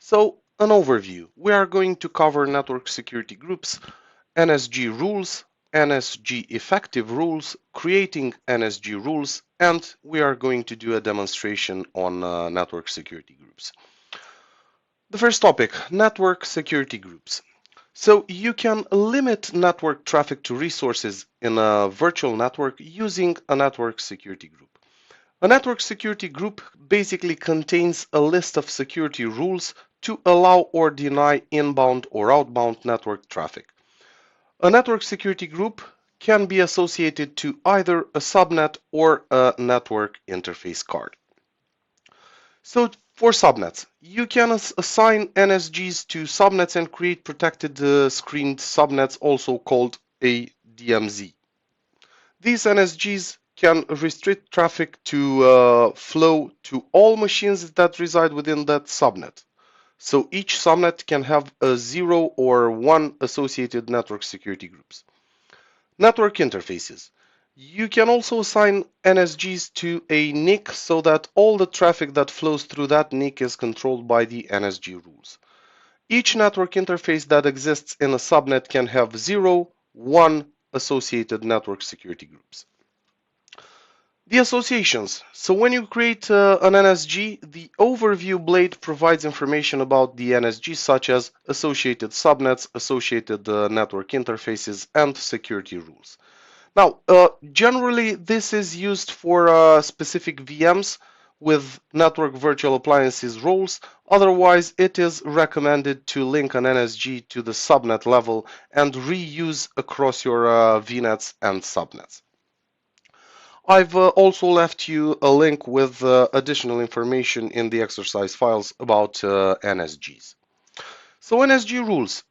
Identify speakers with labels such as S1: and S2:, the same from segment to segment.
S1: So, an overview. We are going to cover network security groups, NSG rules, NSG effective rules, creating NSG rules, and we are going to do a demonstration on network security groups. The first topic, network security groups. So you can limit network traffic to resources in a virtual network using a network security group. A network security group basically contains a list of security rules to allow or deny inbound or outbound network traffic. A network security group can be associated to either a subnet or a network interface card. So for subnets, you can assign NSGs to subnets and create protected screened subnets, also called a DMZ. These NSGs can restrict traffic to flow to all machines that reside within that subnet. So each subnet can have a 0 or 1 associated network security groups. Network interfaces. You can also assign NSGs to a NIC so that all the traffic that flows through that NIC is controlled by the NSG rules. Each network interface that exists in a subnet can have 0, 1 associated network security groups. The associations. So when you create an NSG, the overview blade provides information about the NSG such as associated subnets, associated network interfaces, and security rules. Now, generally this is used for specific VMs with network virtual appliances roles. Otherwise, it is recommended to link an NSG to the subnet level and reuse across your VNets and subnets. I've also left you a link with additional information in the exercise files about NSGs. So NSG rules.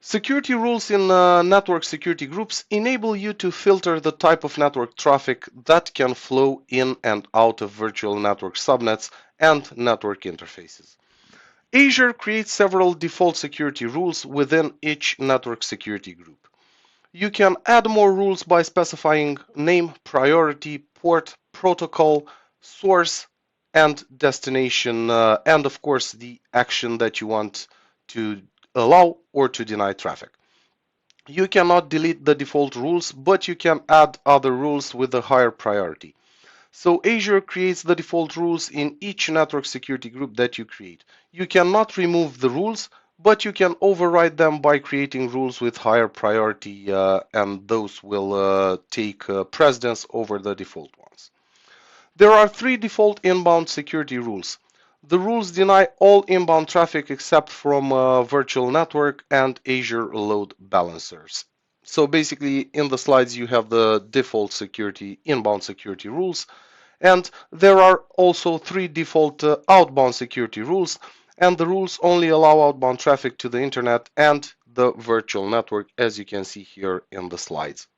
S1: Security rules in network security groups enable you to filter the type of network traffic that can flow in and out of virtual network subnets and network interfaces. Azure creates several default security rules within each network security group. You can add more rules by specifying name, priority, port, protocol, source, and destination, and of course the action that you want to allow or to deny traffic. You cannot delete the default rules, but you can add other rules with a higher priority. So Azure creates the default rules in each network security group that you create. You cannot remove the rules, but you can override them by creating rules with higher priority, and those will take precedence over the default ones. There are 3 default inbound security rules. The rules deny all inbound traffic except from virtual network and Azure load balancers. So basically in the slides you have the default security inbound security rules, and there are also 3 default outbound security rules, and the rules only allow outbound traffic to the internet and the virtual network, as you can see here in the slides.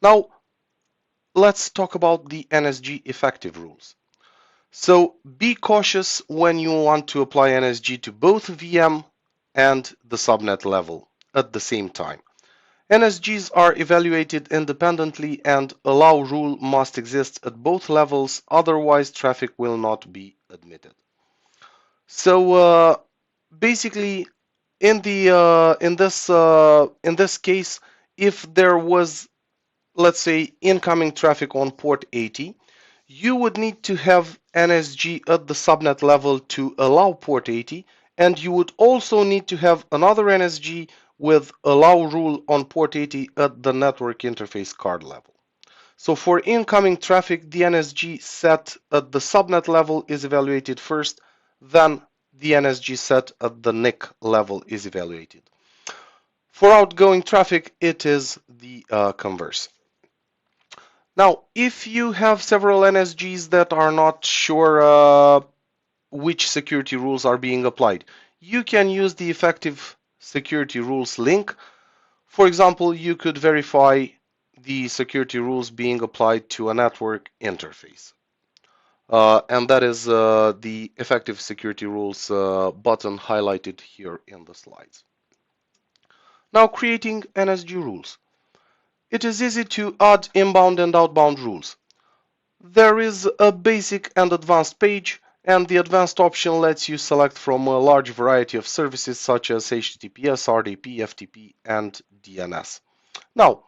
S1: Now let's talk about the NSG effective rules. So be cautious when you want to apply NSG to both VM and the subnet level at the same time. NSGs are evaluated independently and allow rule must exist at both levels, otherwise traffic will not be admitted. So basically in this case, if there was, let's say, incoming traffic on port 80, you would need to have NSG at the subnet level to allow port 80, and you would also need to have another NSG with allow rule on port 80 at the network interface card level. So for incoming traffic, the NSG set at the subnet level is evaluated first, then the NSG set at the NIC level is evaluated. For outgoing traffic, it is the converse. Now, if you have several NSGs that are not sure which security rules are being applied, you can use the effective security rules link. For example, you could verify the security rules being applied to a network interface. And that is the effective security rules button highlighted here in the slides. Now, creating NSG rules. It is easy to add inbound and outbound rules. There is a basic and advanced page, And the advanced option lets you select from a large variety of services such as HTTPS, RDP, FTP, and DNS. Now,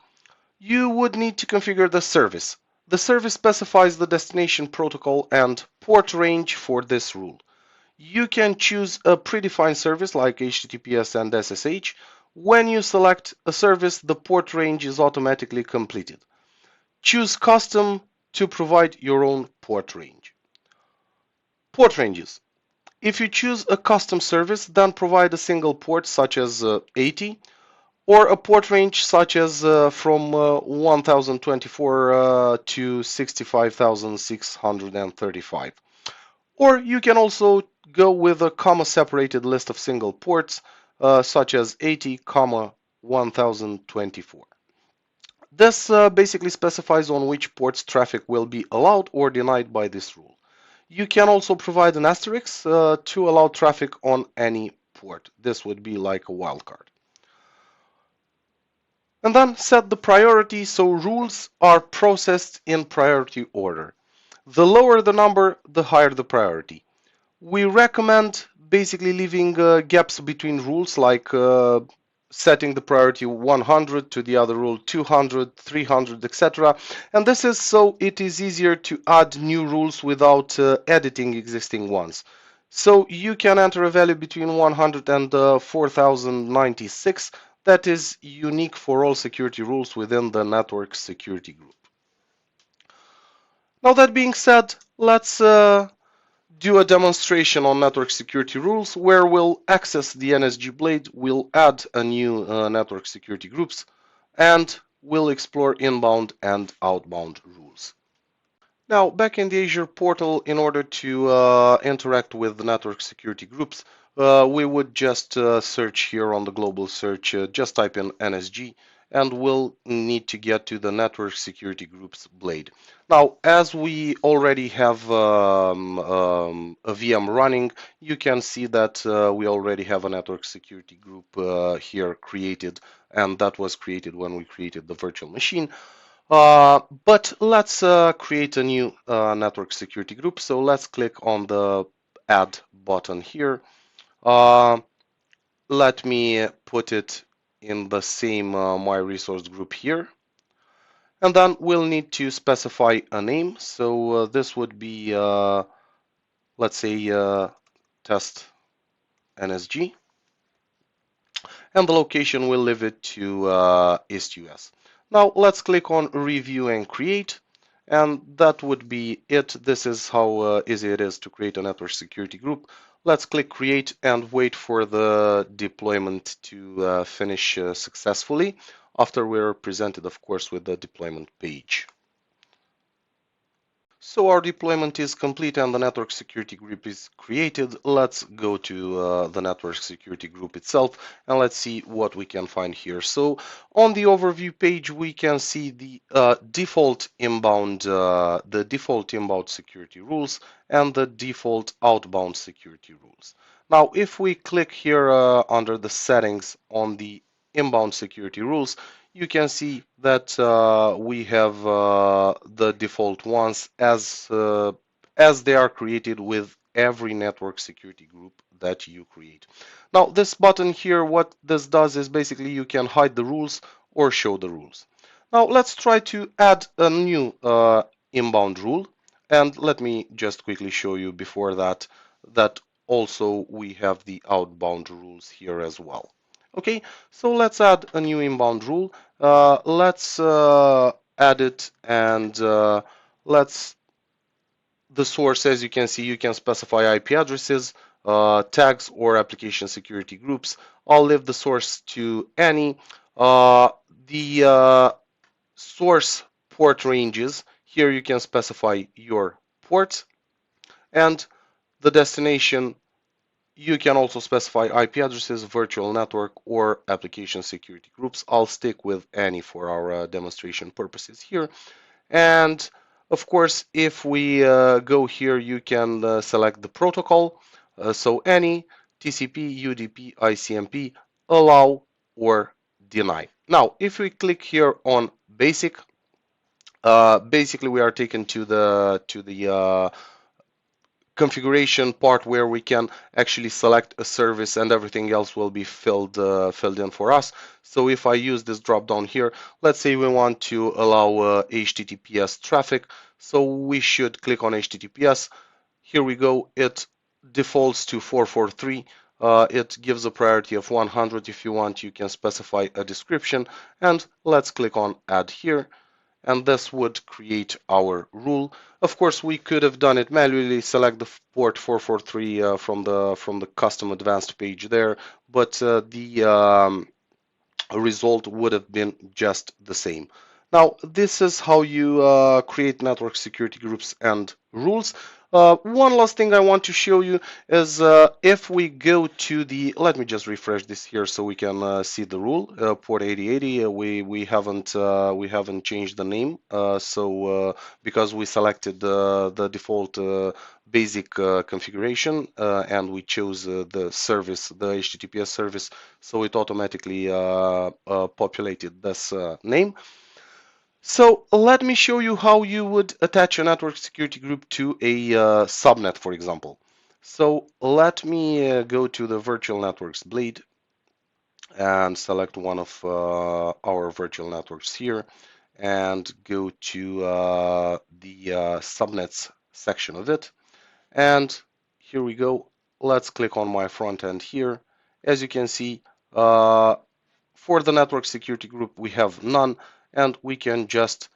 S1: you would need to configure the service. The service specifies the destination protocol and port range for this rule. You can choose a predefined service like HTTPS and SSH. When you select a service, the port range is automatically completed. Choose custom to provide your own port range. Port ranges. If you choose a custom service, then provide a single port such as 80 or a port range such as from 1024 to 65,635. Or you can also go with a comma separated list of single ports such as 80, 1024. This basically specifies on which ports traffic will be allowed or denied by this rule. You can also provide an asterisk to allow traffic on any port. This would be like a wildcard. And then set the priority so rules are processed in priority order. The lower the number, the higher the priority. We recommend basically leaving gaps between rules, like setting the priority 100 to the other rule 200, 300, etc. And this is so it is easier to add new rules without editing existing ones. So you can enter a value between 100 and 4096 that is unique for all security rules within the network security group. Now that being said, let's do a demonstration on network security rules where we'll access the NSG blade, we'll add a new network security groups, and we'll explore inbound and outbound rules. Now, back in the Azure portal, in order to interact with the network security groups, we would just search here on the global search, just type in NSG, and we'll need to get to the network security groups blade. Now, as we already have a VM running, you can see that we already have a network security group here created, and that was created when we created the virtual machine. But let's create a new network security group. So let's click on the add button here. Let me put it in the same my resource group here. And then we'll need to specify a name. So this would be, let's say, test NSG. And the location we'll leave it to East US. Now let's click on review and create, and that would be it. This is how easy it is to create a network security group. Let's click create and wait for the deployment to finish successfully after we're presented, of course, with the deployment page. So our deployment is complete and the network security group is created. Let's go to the network security group itself and let's see what we can find here. So on the overview page, we can see the default inbound security rules and the default outbound security rules. Now, if we click here under the settings on the inbound security rules, you can see that we have the default ones as they are created with every network security group that you create. Now this button here, what this does is basically you can hide the rules or show the rules. Now let's try to add a new inbound rule, and let me just quickly show you before that also we have the outbound rules here as well. Okay, so let's add a new inbound rule. Let's add it, and let's the source, as you can see, you can specify IP addresses, tags, or application security groups. I'll leave the source to any. The source port ranges, here you can specify your ports, and the destination, you can also specify IP addresses, virtual network, or application security groups. I'll stick with any for our demonstration purposes here. And of course, if we go here, you can select the protocol. So any TCP, UDP, ICMP, allow or deny. Now, if we click here on basic, basically we are taken to the configuration part where we can actually select a service and everything else will be filled in for us. So if I use this drop down here, let's say we want to allow HTTPS traffic, so we should click on HTTPS. Here we go. It defaults to 443. It gives a priority of 100. If you want, you can specify a description, and let's click on add here, and this would create our rule. Of course, we could have done it manually, select the port 443 from the custom advanced page there, but the result would have been just the same. Now, this is how you create network security groups and rules. One last thing I want to show you is if we go to the, let me just refresh this here so we can see the rule, port 8080. We haven't changed the name, because we selected the default basic configuration and we chose the service, the HTTPS service, so it automatically populated this name. So let me show you how you would attach a network security group to a subnet, for example. So let me go to the virtual networks blade and select one of our virtual networks here and go to the subnets section of it. And here we go. Let's click on my front end here. As you can see, for the network security group, we have none, and we can just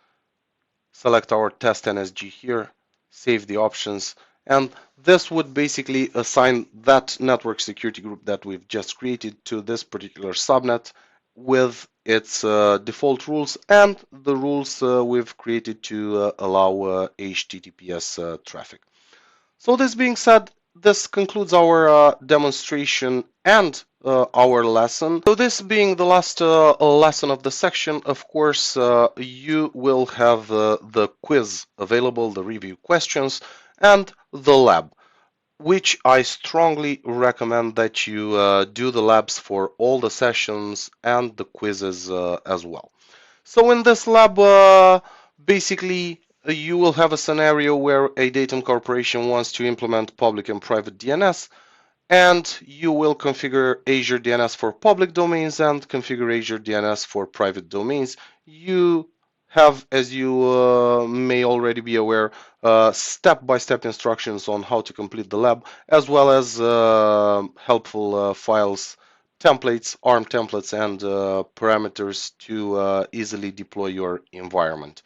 S1: select our test NSG here, save the options, and this would basically assign that network security group that we've just created to this particular subnet with its default rules and the rules we've created to allow HTTPS traffic. So this being said, this concludes our demonstration and our lesson. So this being the last lesson of the section, of course, you will have the quiz available, the review questions, and the lab, which I strongly recommend that you do the labs for all the sessions and the quizzes as well. So in this lab, basically, you will have a scenario where a datum corporation wants to implement public and private DNS, and you will configure Azure DNS for public domains and configure Azure DNS for private domains. You have, as you may already be aware, step-by-step instructions on how to complete the lab, as well as helpful files, templates, ARM templates, and parameters to easily deploy your environment.